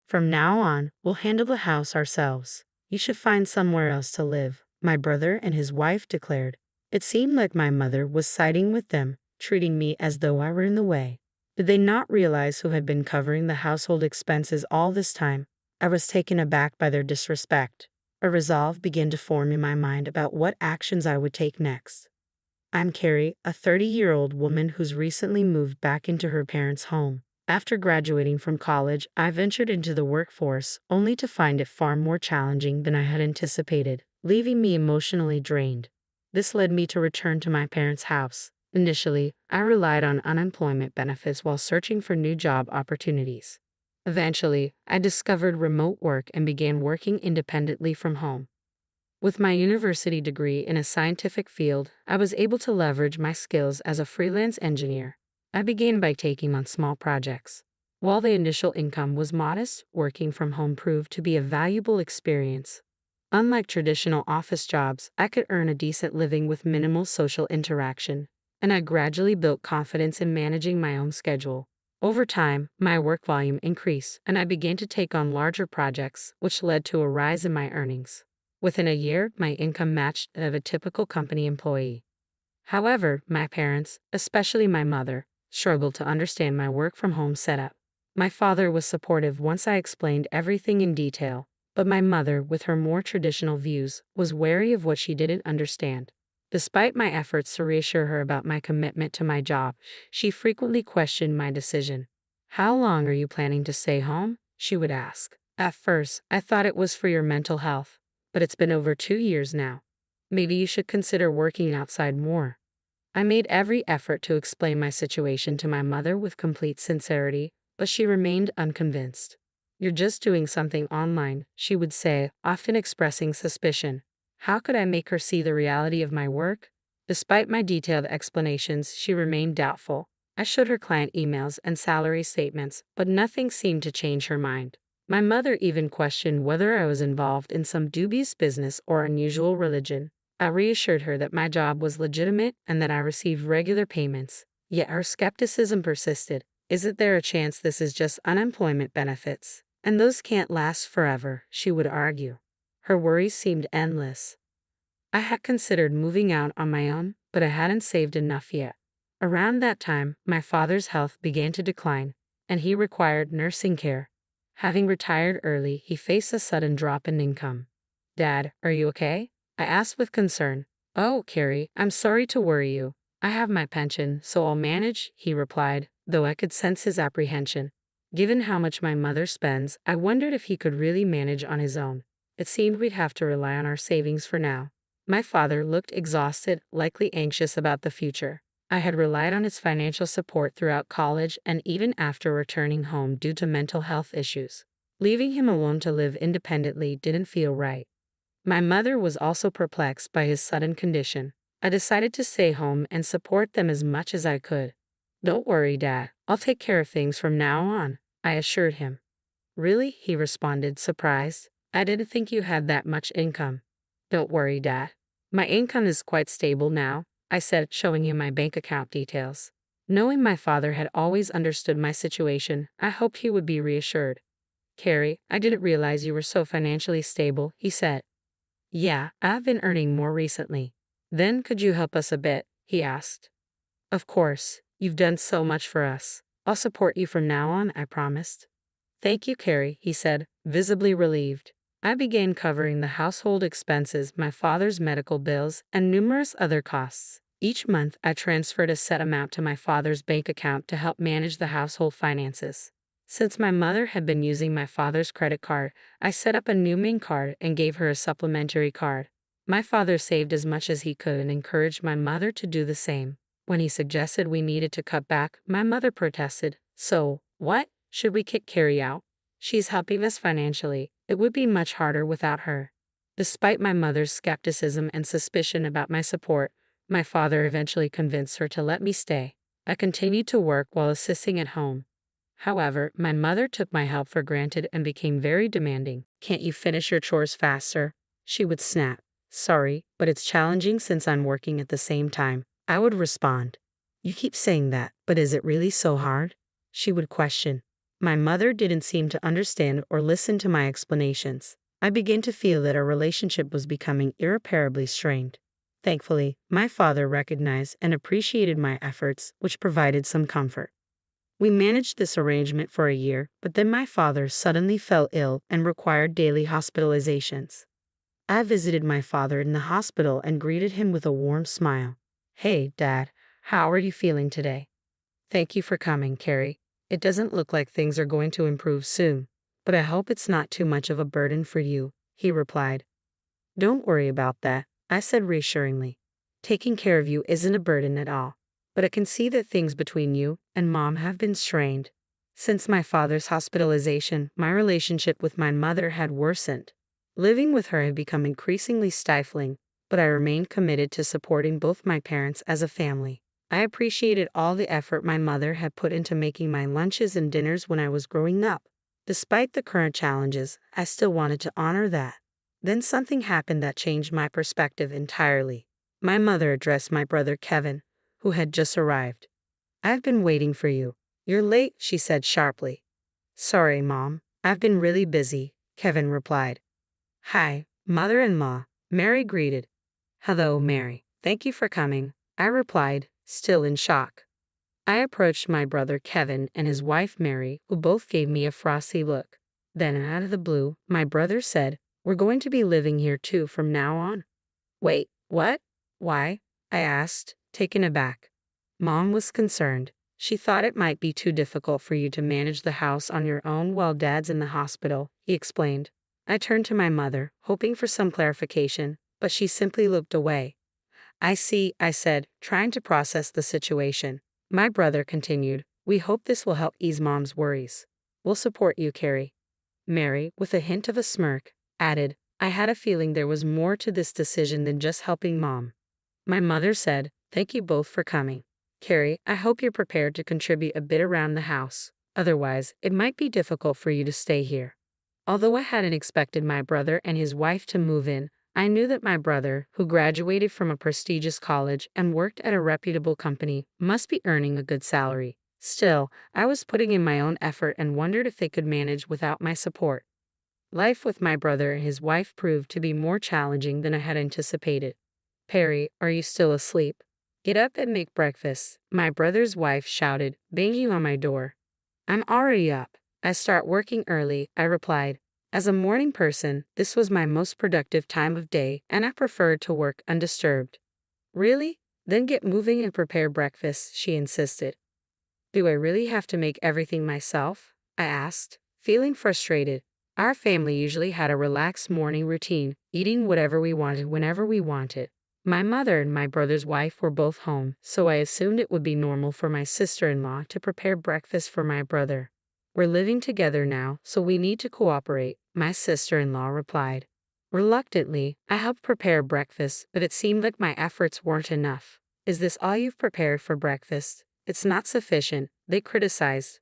From now on, we'll handle the house ourselves. You should find somewhere else to live, my brother and his wife declared. It seemed like my mother was siding with them, treating me as though I were in the way. Did they not realize who had been covering the household expenses all this time? I was taken aback by their disrespect. A resolve began to form in my mind about what actions I would take next. I'm Carrie, a 30-year-old woman who's recently moved back into her parents' home. After graduating from college, I ventured into the workforce, only to find it far more challenging than I had anticipated, leaving me emotionally drained. This led me to return to my parents' house. Initially, I relied on unemployment benefits while searching for new job opportunities. Eventually, I discovered remote work and began working independently from home. With my university degree in a scientific field, I was able to leverage my skills as a freelance engineer. I began by taking on small projects. While the initial income was modest, working from home proved to be a valuable experience. Unlike traditional office jobs, I could earn a decent living with minimal social interaction, and I gradually built confidence in managing my own schedule. Over time, my work volume increased, and I began to take on larger projects, which led to a rise in my earnings. Within a year, my income matched that of a typical company employee. However, my parents, especially my mother, struggled to understand my work-from-home setup. My father was supportive once I explained everything in detail, but my mother, with her more traditional views, was wary of what she didn't understand. Despite my efforts to reassure her about my commitment to my job, she frequently questioned my decision. "How long are you planning to stay home?" she would ask. "At first, I thought it was for your mental health, but it's been over 2 years now. Maybe you should consider working outside more." I made every effort to explain my situation to my mother with complete sincerity, but she remained unconvinced. "You're just doing something online," she would say, often expressing suspicion. How could I make her see the reality of my work? Despite my detailed explanations, she remained doubtful. I showed her client emails and salary statements, but nothing seemed to change her mind. My mother even questioned whether I was involved in some dubious business or unusual religion. I reassured her that my job was legitimate and that I received regular payments. Yet her skepticism persisted. "Isn't there a chance this is just unemployment benefits? And those can't last forever," she would argue. Her worries seemed endless. I had considered moving out on my own, but I hadn't saved enough yet. Around that time, my father's health began to decline, and he required nursing care. Having retired early, he faced a sudden drop in income. "Dad, are you okay?" I asked with concern. "Oh, Carrie, I'm sorry to worry you. I have my pension, so I'll manage," he replied, though I could sense his apprehension. Given how much my mother spends, I wondered if he could really manage on his own. It seemed we'd have to rely on our savings for now. My father looked exhausted, likely anxious about the future. I had relied on his financial support throughout college and even after returning home due to mental health issues. Leaving him alone to live independently didn't feel right. My mother was also perplexed by his sudden condition. I decided to stay home and support them as much as I could. "Don't worry, Dad. I'll take care of things from now on," I assured him. "Really?" he responded, surprised. "I didn't think you had that much income." "Don't worry, Dad. My income is quite stable now," I said, showing him my bank account details. Knowing my father had always understood my situation, I hoped he would be reassured. "Carrie, I didn't realize you were so financially stable," he said. "Yeah, I've been earning more recently." "Then could you help us a bit?" he asked. "Of course. You've done so much for us. I'll support you from now on," I promised. "Thank you, Carrie," he said, visibly relieved. I began covering the household expenses, my father's medical bills, and numerous other costs. Each month, I transferred a set amount to my father's bank account to help manage the household finances. Since my mother had been using my father's credit card, I set up a new main card and gave her a supplementary card. My father saved as much as he could and encouraged my mother to do the same. When he suggested we needed to cut back, my mother protested. "So, what? Should we kick Carrie out? She's helping us financially. It would be much harder without her." Despite my mother's skepticism and suspicion about my support, my father eventually convinced her to let me stay. I continued to work while assisting at home. However, my mother took my help for granted and became very demanding. "Can't you finish your chores faster?" she would snap. "Sorry, but it's challenging since I'm working at the same time," I would respond. "You keep saying that, but is it really so hard?" she would question. My mother didn't seem to understand or listen to my explanations. I began to feel that our relationship was becoming irreparably strained. Thankfully, my father recognized and appreciated my efforts, which provided some comfort. We managed this arrangement for a year, but then my father suddenly fell ill and required daily hospitalizations. I visited my father in the hospital and greeted him with a warm smile. "Hey, Dad, how are you feeling today?" "Thank you for coming, Carrie. It doesn't look like things are going to improve soon, but I hope it's not too much of a burden for you," he replied. "Don't worry about that," I said reassuringly. "Taking care of you isn't a burden at all, but I can see that things between you and Mom have been strained. Since my father's hospitalization, my relationship with my mother had worsened. Living with her had become increasingly stifling, but I remained committed to supporting both my parents as a family. I appreciated all the effort my mother had put into making my lunches and dinners when I was growing up. Despite the current challenges, I still wanted to honor that. Then something happened that changed my perspective entirely. My mother addressed my brother Kevin, who had just arrived. "I've been waiting for you. You're late," she said sharply. "Sorry, Mom. I've been really busy," Kevin replied. "Hi, mother-in-law," Mary greeted. "Hello, Mary. Thank you for coming," I replied, still in shock. I approached my brother Kevin and his wife Mary, who both gave me a frosty look. Then, out of the blue, my brother said, "We're going to be living here too from now on." "Wait, what? Why?" I asked, taken aback. Mom was concerned. She thought it might be too difficult for you to manage the house on your own while Dad's in the hospital, he explained. I turned to my mother, hoping for some clarification, but she simply looked away. "I see," I said, trying to process the situation. My brother continued, "We hope this will help ease Mom's worries. We'll support you, Carrie." Mary, with a hint of a smirk, added, "I had a feeling there was more to this decision than just helping Mom." My mother said, "Thank you both for coming. Carrie, I hope you're prepared to contribute a bit around the house. Otherwise, it might be difficult for you to stay here." Although I hadn't expected my brother and his wife to move in, I knew that my brother, who graduated from a prestigious college and worked at a reputable company, must be earning a good salary. Still, I was putting in my own effort and wondered if they could manage without my support. Life with my brother and his wife proved to be more challenging than I had anticipated. "Perry, are you still asleep? Get up and make breakfast," my brother's wife shouted, banging on my door. "I'm already up. I start working early," I replied. As a morning person, this was my most productive time of day, and I preferred to work undisturbed. "Really? Then get moving and prepare breakfast," she insisted. "Do I really have to make everything myself?" I asked, feeling frustrated. Our family usually had a relaxed morning routine, eating whatever we wanted whenever we wanted. My mother and my brother's wife were both home, so I assumed it would be normal for my sister-in-law to prepare breakfast for my brother. "We're living together now, so we need to cooperate," my sister-in-law replied. Reluctantly, I helped prepare breakfast, but it seemed like my efforts weren't enough. "Is this all you've prepared for breakfast? It's not sufficient," they criticized.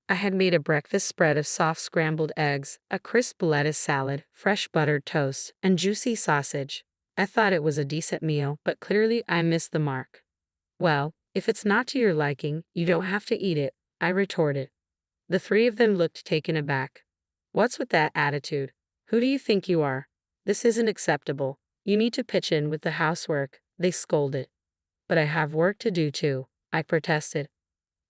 I had made a breakfast spread of soft scrambled eggs, a crisp lettuce salad, fresh buttered toast, and juicy sausage. I thought it was a decent meal, but clearly I missed the mark. "Well, if it's not to your liking, you don't have to eat it," I retorted. The three of them looked taken aback. "What's with that attitude? Who do you think you are? This isn't acceptable. You need to pitch in with the housework," they scolded. "But I have work to do too," I protested.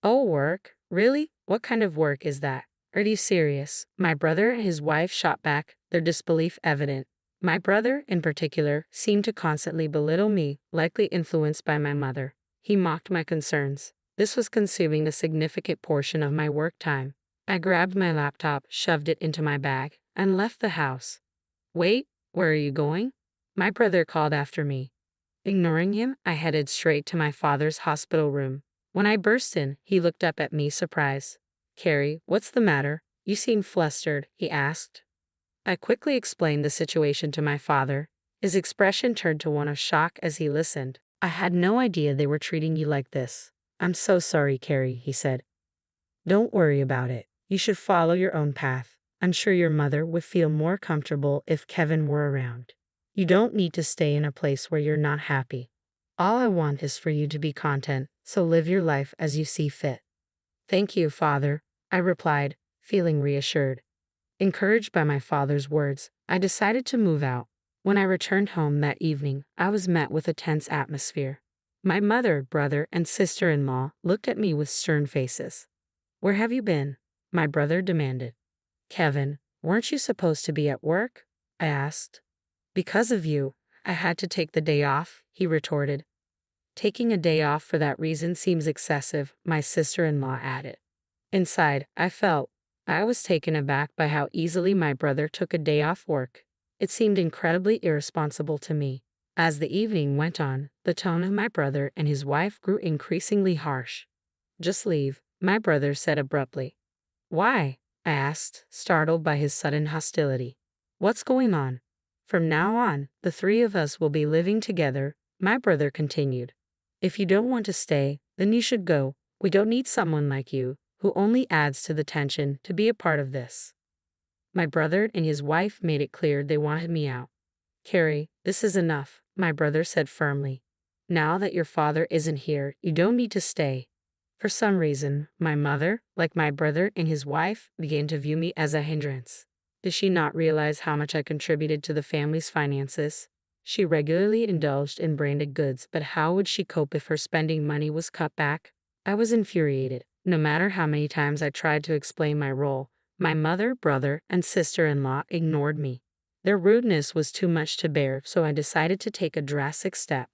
"Oh, work? Really? What kind of work is that? Are you serious?" My brother and his wife shot back, their disbelief evident. My brother, in particular, seemed to constantly belittle me, likely influenced by my mother. He mocked my concerns. This was consuming a significant portion of my work time. I grabbed my laptop, shoved it into my bag, and left the house. "Wait, where are you going?" my brother called after me. Ignoring him, I headed straight to my father's hospital room. When I burst in, he looked up at me surprised. "Carrie, what's the matter? You seem flustered," he asked. I quickly explained the situation to my father. His expression turned to one of shock as he listened. "I had no idea they were treating you like this." "I'm so sorry, Carrie," he said. "Don't worry about it. You should follow your own path. I'm sure your mother would feel more comfortable if Kevin were around. You don't need to stay in a place where you're not happy. All I want is for you to be content, so live your life as you see fit." "Thank you, Father," I replied, feeling reassured. Encouraged by my father's words, I decided to move out. When I returned home that evening, I was met with a tense atmosphere. My mother, brother, and sister-in-law looked at me with stern faces. "Where have you been?" my brother demanded. "Kevin, weren't you supposed to be at work?" I asked. "Because of you, I had to take the day off," he retorted. "Taking a day off for that reason seems excessive," my sister-in-law added. Inside, I was taken aback by how easily my brother took a day off work. It seemed incredibly irresponsible to me. As the evening went on, the tone of my brother and his wife grew increasingly harsh. "Just leave," my brother said abruptly. "Why?" I asked, startled by his sudden hostility. "What's going on?" "From now on, the three of us will be living together," my brother continued. "If you don't want to stay, then you should go. We don't need someone like you, who only adds to the tension, to be a part of this." My brother and his wife made it clear they wanted me out. "Carrie, this is enough," my brother said firmly. "Now that your father isn't here, you don't need to stay." For some reason, my mother, like my brother and his wife, began to view me as a hindrance. Did she not realize how much I contributed to the family's finances? She regularly indulged in branded goods, but how would she cope if her spending money was cut back? I was infuriated. No matter how many times I tried to explain my role, my mother, brother, and sister-in-law ignored me. Their rudeness was too much to bear, so I decided to take a drastic step.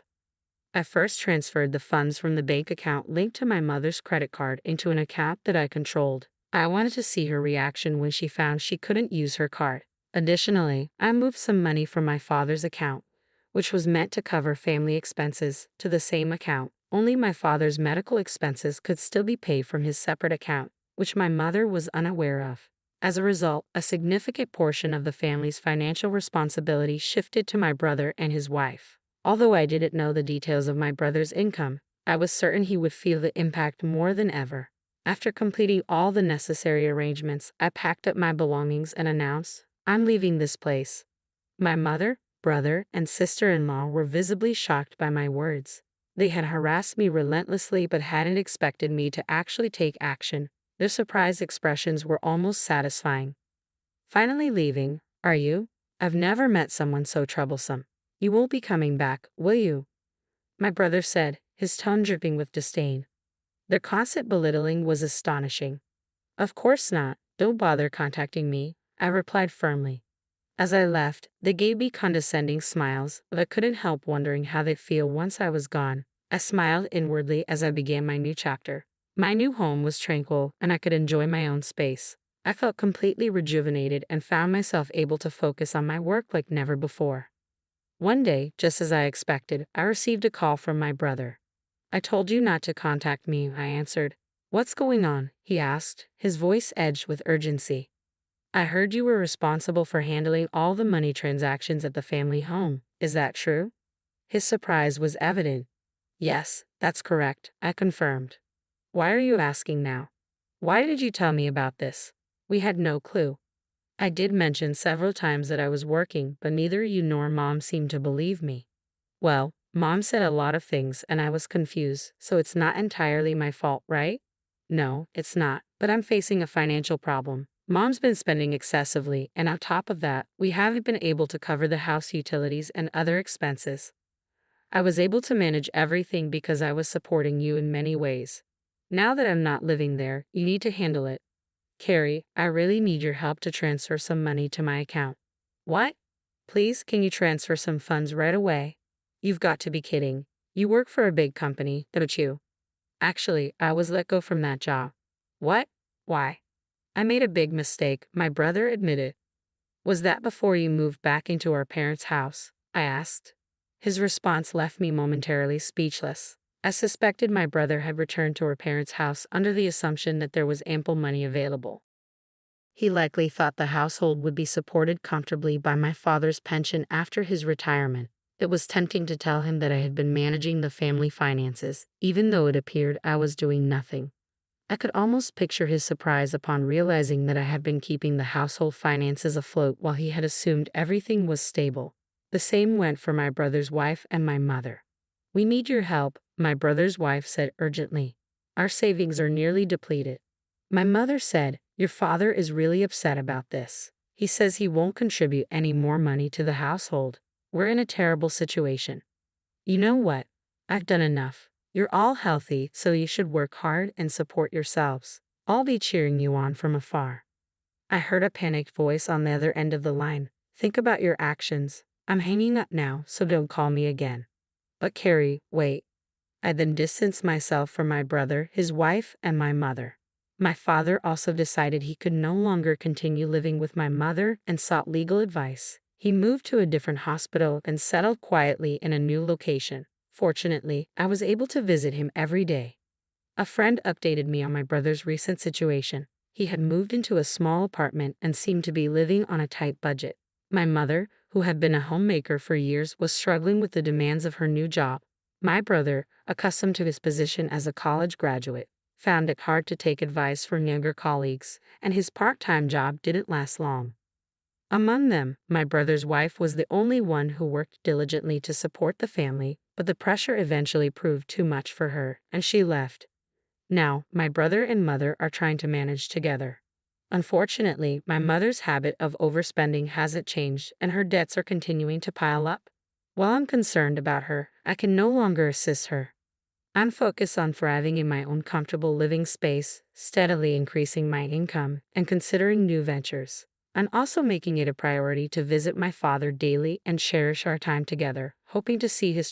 I first transferred the funds from the bank account linked to my mother's credit card into an account that I controlled. I wanted to see her reaction when she found she couldn't use her card. Additionally, I moved some money from my father's account, which was meant to cover family expenses, to the same account. Only my father's medical expenses could still be paid from his separate account, which my mother was unaware of. As a result, a significant portion of the family's financial responsibility shifted to my brother and his wife. Although I didn't know the details of my brother's income, I was certain he would feel the impact more than ever. After completing all the necessary arrangements, I packed up my belongings and announced, "I'm leaving this place." My mother, brother, and sister-in-law were visibly shocked by my words. They had harassed me relentlessly but hadn't expected me to actually take action. Their surprised expressions were almost satisfying. "Finally leaving, are you? I've never met someone so troublesome. You won't be coming back, will you?" my brother said, his tone dripping with disdain. Their constant belittling was astonishing. "Of course not. Don't bother contacting me," I replied firmly. As I left, they gave me condescending smiles, but I couldn't help wondering how they'd feel once I was gone. I smiled inwardly as I began my new chapter. My new home was tranquil, and I could enjoy my own space. I felt completely rejuvenated and found myself able to focus on my work like never before. One day, just as I expected, I received a call from my brother. "I told you not to contact me," I answered. "What's going on?" he asked, his voice edged with urgency. "I heard you were responsible for handling all the money transactions at the family home. Is that true?" His surprise was evident. "Yes, that's correct," I confirmed. "Why are you asking now? Why did you tell me about this? We had no clue." I did mention several times that I was working, but neither you nor Mom seemed to believe me. "Well, Mom said a lot of things and I was confused, so it's not entirely my fault, right?" "No, it's not, but I'm facing a financial problem. Mom's been spending excessively, and on top of that, we haven't been able to cover the house utilities and other expenses. I was able to manage everything because I was supporting you in many ways. Now that I'm not living there, you need to handle it. Carrie, I really need your help to transfer some money to my account." "What? Please, can you transfer some funds right away?" "You've got to be kidding. You work for a big company, don't you?" "Actually, I was let go from that job." "What? Why?" "I made a big mistake," my brother admitted. "Was that before you moved back into our parents' house?" I asked. His response left me momentarily speechless. I suspected my brother had returned to our parents' house under the assumption that there was ample money available. He likely thought the household would be supported comfortably by my father's pension after his retirement. It was tempting to tell him that I had been managing the family finances, even though it appeared I was doing nothing. I could almost picture his surprise upon realizing that I had been keeping the household finances afloat while he had assumed everything was stable. The same went for my brother's wife and my mother. "We need your help," my brother's wife said urgently. "Our savings are nearly depleted." My mother said, Your father is really upset about this. He says he won't contribute any more money to the household. We're in a terrible situation. You know what? I've done enough. You're all healthy, so you should work hard and support yourselves. I'll be cheering you on from afar. I heard a panicked voice on the other end of the line. Think about your actions. I'm hanging up now, so don't call me again. But Carrie, wait. I then distanced myself from my brother, his wife, and my mother. My father also decided he could no longer continue living with my mother and sought legal advice. He moved to a different hospital and settled quietly in a new location. Fortunately, I was able to visit him every day. A friend updated me on my brother's recent situation. He had moved into a small apartment and seemed to be living on a tight budget. My mother, who had been a homemaker for years, was struggling with the demands of her new job. My brother, accustomed to his position as a college graduate, found it hard to take advice from younger colleagues, and his part-time job didn't last long. Among them, my brother's wife was the only one who worked diligently to support the family, but the pressure eventually proved too much for her, and she left. Now, my brother and mother are trying to manage together. Unfortunately, my mother's habit of overspending hasn't changed, and her debts are continuing to pile up. While I'm concerned about her, I can no longer assist her. I'm focused on thriving in my own comfortable living space, steadily increasing my income, and considering new ventures. I'm also making it a priority to visit my father daily and cherish our time together, hoping to see his